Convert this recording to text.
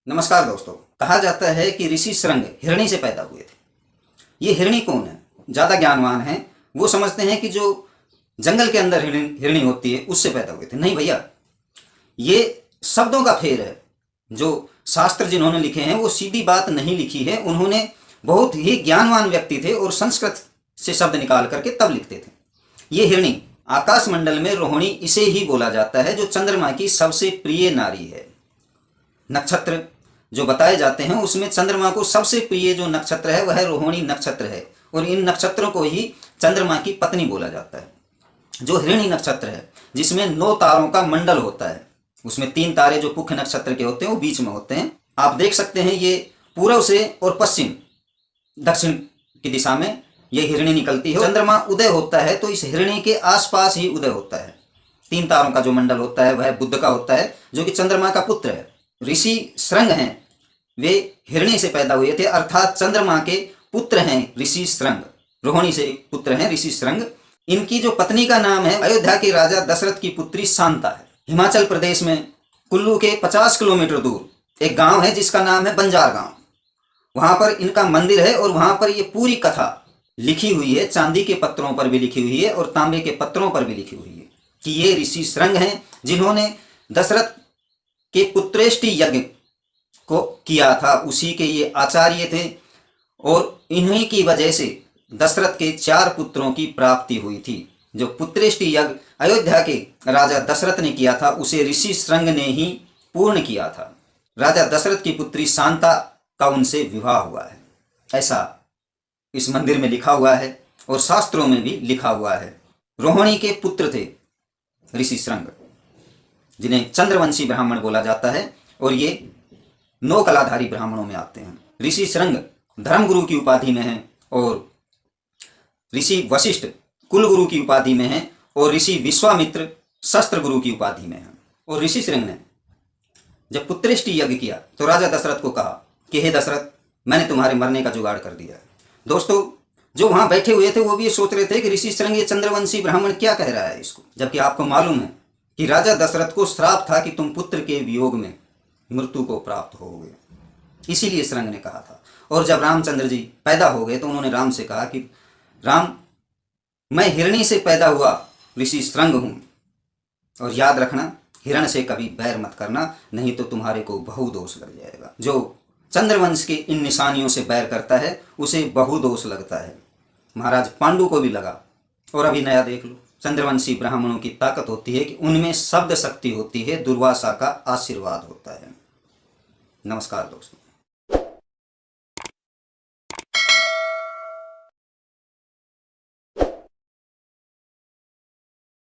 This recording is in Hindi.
नमस्कार दोस्तों। कहा जाता है कि ऋषि शृंग हिरणी से पैदा हुए थे। ये हिरणी कौन है? ज़्यादा ज्ञानवान हैं वो समझते हैं कि जो जंगल के अंदर हिरणी होती है उससे पैदा हुए थे। नहीं भैया, ये शब्दों का फेर है। जो शास्त्र जिन्होंने लिखे हैं वो सीधी बात नहीं लिखी है। उन्होंने बहुत ही ज्ञानवान व्यक्ति थे और संस्कृत से शब्द निकाल करके तब लिखते थे। ये हिरणी आकाश मंडल में रोहिणी इसे ही बोला जाता है, जो चंद्रमा की सबसे प्रिय नारी है। नक्षत्र जो बताए जाते हैं उसमें चंद्रमा को सबसे प्रिय जो नक्षत्र है वह रोहिणी नक्षत्र है, और इन नक्षत्रों को ही चंद्रमा की पत्नी बोला जाता है। जो हिरणी नक्षत्र है जिसमें 9 तारों का मंडल होता है, उसमें 3 तारे जो मुख्य नक्षत्र के होते हैं वो बीच में होते हैं। आप देख सकते हैं ये पूर्व से और पश्चिम दक्षिण की दिशा में ये हिरणी निकलती है। चंद्रमा उदय होता है तो इस हिरणी के आसपास ही उदय होता है। 3 तारों का जो मंडल होता है वह बुध का होता है, जो कि चंद्रमा का पुत्र है। ऋषि शृंग हैं, वे हिरणी से पैदा हुए थे, अर्थात चंद्रमा के पुत्र हैं ऋषि शृंग। रोहिणी से पुत्र हैं ऋषि शृंग। इनकी जो पत्नी का नाम है अयोध्या के राजा दशरथ की पुत्री शांता है। हिमाचल प्रदेश में कुल्लू के 50 किलोमीटर दूर एक गांव है जिसका नाम है बंजार गांव। वहां पर इनका मंदिर है और वहां पर ये पूरी कथा लिखी हुई है। चांदी के पत्थरों पर भी लिखी हुई है और तांबे के पत्थरों पर भी लिखी हुई है कि ये ऋषि शृंग हैं जिन्होंने दशरथ के पुत्रेष्टि यज्ञ को किया था। उसी के ये आचार्य थे और इन्हीं की वजह से दशरथ के 4 पुत्रों की प्राप्ति हुई थी। जो पुत्रेष्टि यज्ञ अयोध्या के राजा दशरथ ने किया था उसे ऋषि शृंग ने ही पूर्ण किया था। राजा दशरथ की पुत्री शांता का उनसे विवाह हुआ है, ऐसा इस मंदिर में लिखा हुआ है और शास्त्रों में भी लिखा हुआ है। रोहिणी के पुत्र थे ऋषि शृंग, जिन्हें चंद्रवंशी ब्राह्मण बोला जाता है, और ये 9 कलाधारी ब्राह्मणों में आते हैं। ऋषि शृंग धर्मगुरु की उपाधि में हैं और ऋषि वशिष्ठ कुलगुरु की उपाधि में हैं और ऋषि विश्वामित्र शस्त्र गुरु की उपाधि में हैं। और ऋषि शृंग ने जब पुत्रेष्टि यज्ञ किया तो राजा दशरथ को कहा कि हे दशरथ, मैंने तुम्हारे मरने का जुगाड़ कर दिया है। दोस्तों, जो वहां बैठे हुए थे वो भी ये सोच रहे थे कि ऋषि शृंग ये चंद्रवंशी ब्राह्मण क्या कह रहा है इसको, जबकि आपको मालूम है कि राजा दशरथ को श्राप था कि तुम पुत्र के वियोग में मृत्यु को प्राप्त होगे। इसीलिए शृंग ने कहा था। और जब रामचंद्र जी पैदा हो गए तो उन्होंने राम से कहा कि राम, मैं हिरणी से पैदा हुआ ऋषि शृंग हूं, और याद रखना हिरण से कभी बैर मत करना, नहीं तो तुम्हारे को बहुदोष लग जाएगा। जो चंद्रवंश के इन निशानियों से बैर करता है उसे बहुदोष लगता है। महाराज पांडु को भी लगा। और अभी नया देख लो, चंद्रवंशी ब्राह्मणों की ताकत होती है कि उनमें शब्द शक्ति होती है, दुर्वासा का आशीर्वाद होता है। नमस्कार दोस्तों।